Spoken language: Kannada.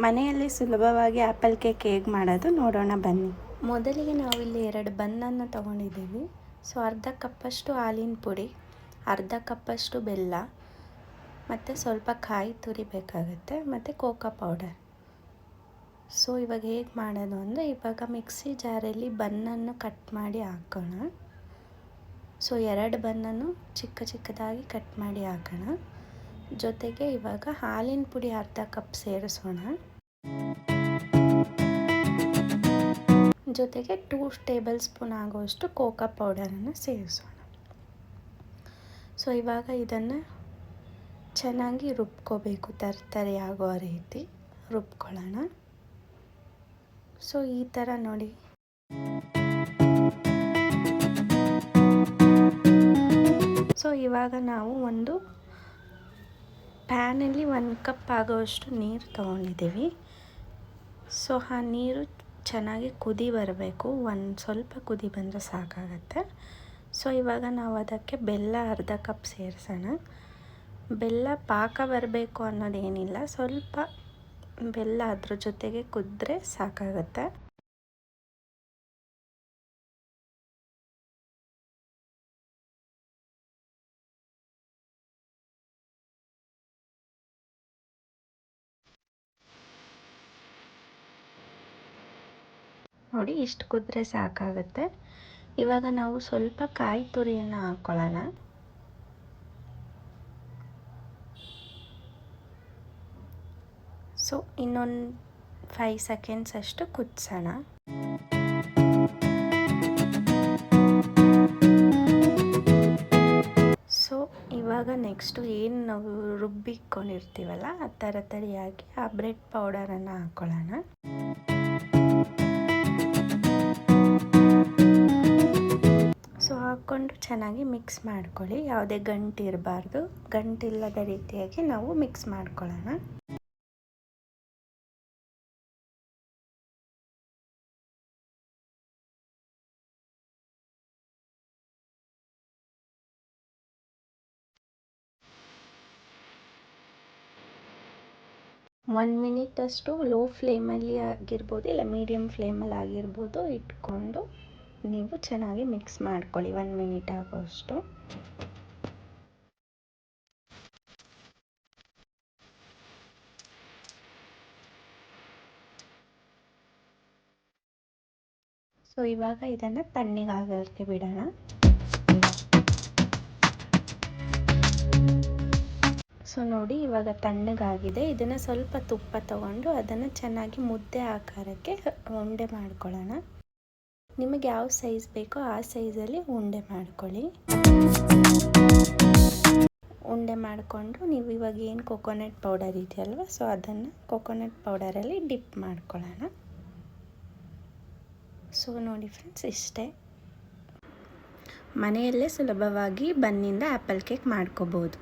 ಮನೆಯಲ್ಲಿ ಸುಲಭವಾಗಿ ಆ್ಯಪಲ್ ಕೇಕ್ ಹೇಗೆ ಮಾಡೋದು ನೋಡೋಣ ಬನ್ನಿ. ಮೊದಲಿಗೆ ನಾವಿಲ್ಲಿ 2 ಬನ್ನನ್ನು ತೊಗೊಂಡಿದ್ದೀವಿ. ಸೊ ಅರ್ಧ ಕಪ್ಪಷ್ಟು ಹಾಲಿನ ಪುಡಿ, ಅರ್ಧ ಕಪ್ಪಷ್ಟು ಬೆಲ್ಲ ಮತ್ತು ಸ್ವಲ್ಪ ಕಾಯಿ ತುರಿ ಬೇಕಾಗುತ್ತೆ, ಮತ್ತು ಕೋಕೋ ಪೌಡರ್. ಸೊ ಇವಾಗ ಹೇಗೆ ಮಾಡೋದು ಅಂದರೆ, ಇವಾಗ ಮಿಕ್ಸಿ ಜಾರಲ್ಲಿ ಬನ್ನನ್ನು ಕಟ್ ಮಾಡಿ ಹಾಕೋಣ. ಸೊ 2 ಬನ್ನನ್ನು ಚಿಕ್ಕದಾಗಿ ಕಟ್ ಮಾಡಿ ಹಾಕೋಣ. ಜೊತೆಗೆ ಇವಾಗ ಹಾಲಿನ ಪುಡಿ ಅರ್ಧ ಕಪ್ ಸೇರಿಸೋಣ. ಜೊತೆಗೆ 2 ಟೇಬಲ್ ಸ್ಪೂನ್ ಆಗುವಷ್ಟು ಕೋಕೋ ಪೌಡರನ್ನು ಸೇರಿಸೋಣ. ಸೊ ಇವಾಗ ಇದನ್ನು ಚೆನ್ನಾಗಿ ರುಬ್ಕೋಬೇಕು, ತರ್ತರಿ ಆಗೋ ರೀತಿ ರುಬ್ಕೊಳ್ಳೋಣ. ಸೊ ಈ ಥರ ನೋಡಿ. ಸೊ ಇವಾಗ ನಾವು ಒಂದು ಪ್ಯಾನಲ್ಲಿ 1 ಕಪ್ ಆಗೋವಷ್ಟು ನೀರು ತೊಗೊಂಡಿದ್ದೀವಿ. ಸೊ ಆ ನೀರು ಚೆನ್ನಾಗಿ ಕುದಿ ಬರಬೇಕು. ಸ್ವಲ್ಪ ಕುದಿ ಬಂದರೆ ಸಾಕಾಗತ್ತೆ. ಸೊ ಇವಾಗ ನಾವು ಅದಕ್ಕೆ ಬೆಲ್ಲ ಅರ್ಧ ಕಪ್ ಸೇರಿಸೋಣ. ಬೆಲ್ಲ ಪಾಕ ಬರಬೇಕು ಅನ್ನೋದೇನಿಲ್ಲ, ಸ್ವಲ್ಪ ಬೆಲ್ಲ ಅದ್ರ ಜೊತೆಗೆ ಕುದ್ರೆ ಸಾಕಾಗತ್ತೆ. ನೋಡಿ, ಇಷ್ಟು ಕುದ್ರೆ ಸಾಕಾಗುತ್ತೆ. ಇವಾಗ ನಾವು ಸ್ವಲ್ಪ ಕಾಯಿ ತುರಿಯನ್ನು ಹಾಕ್ಕೊಳ್ಳೋಣ. ಸೊ ಇನ್ನೊಂದು 5 ಸೆಕೆಂಡ್ಸ್ ಅಷ್ಟು ಕುದಿಸೋಣ. ಸೊ ಇವಾಗ ನೆಕ್ಸ್ಟು ಏನು ನಾವು ರುಬ್ಬಿಕೊಂಡಿರ್ತೀವಲ್ಲ, ಆ ತರಿಯಾಗಿ ಆ ಬ್ರೆಡ್ ಪೌಡರನ್ನು ಹಾಕ್ಕೊಳ್ಳೋಣ. ಸೊ ಹಾಕ್ಕೊಂಡು ಚೆನ್ನಾಗಿ ಮಿಕ್ಸ್ ಮಾಡ್ಕೊಳ್ಳಿ. ಯಾವುದೇ ಗಂಟು ಇರಬಾರ್ದು. ಗಂಟಿಲ್ಲದ ರೀತಿಯಾಗಿ ನಾವು ಮಿಕ್ಸ್ ಮಾಡ್ಕೊಳ್ಳೋಣ. ಒನ್ ಮಿನಿಟ್ ಅಷ್ಟು ಲೋ ಫ್ಲೇಮಲ್ಲಿ ಆಗಿರ್ಬೋದು, ಇಲ್ಲ ಮೀಡಿಯಮ್ ಫ್ಲೇಮಲ್ಲಿ ಆಗಿರ್ಬೋದು ಇಟ್ಕೊಂಡು ನೀವು ಚೆನ್ನಾಗಿ ಮಿಕ್ಸ್ ಮಾಡ್ಕೊಳ್ಳಿ 1 ಮಿನಿಟ್ ಆಗೋಷ್ಟು. ಸೊ ಇವಾಗ ಇದನ್ನು ತಣ್ಣಗಾಗೋಕ್ಕೆ ಬಿಡೋಣ. ಸೊ ನೋಡಿ, ಇವಾಗ ತಣ್ಣಗಾಗಿದೆ. ಇದನ್ನು ಸ್ವಲ್ಪ ತುಪ್ಪ ತಗೊಂಡು ಅದನ್ನು ಚೆನ್ನಾಗಿ ಮುದ್ದೆ ಆಕಾರಕ್ಕೆ ಉಂಡೆ ಮಾಡ್ಕೊಳ್ಳೋಣ. ನಿಮಗೆ ಯಾವ ಸೈಜ್ ಬೇಕೋ ಆ ಸೈಜಲ್ಲಿ ಉಂಡೆ ಮಾಡ್ಕೊಳ್ಳಿ. ಉಂಡೆ ಮಾಡಿಕೊಂಡು ನೀವು ಇವಾಗ ಏನು ಕೊಕೊನಟ್ ಪೌಡರ್ ಇದೆಯಲ್ವ, ಸೊ ಅದನ್ನು ಕೊಕೊನಟ್ ಪೌಡರಲ್ಲಿ ಡಿಪ್ ಮಾಡ್ಕೊಳ್ಳೋಣ. ಸೊ ನೋಡಿ ಫ್ರೆಂಡ್ಸ್, ಇಷ್ಟೇ. ಮನೆಯಲ್ಲೇ ಸುಲಭವಾಗಿ ಬನ್ನಿಂದ ಆ್ಯಪಲ್ ಕೇಕ್ ಮಾಡ್ಕೋಬೋದು.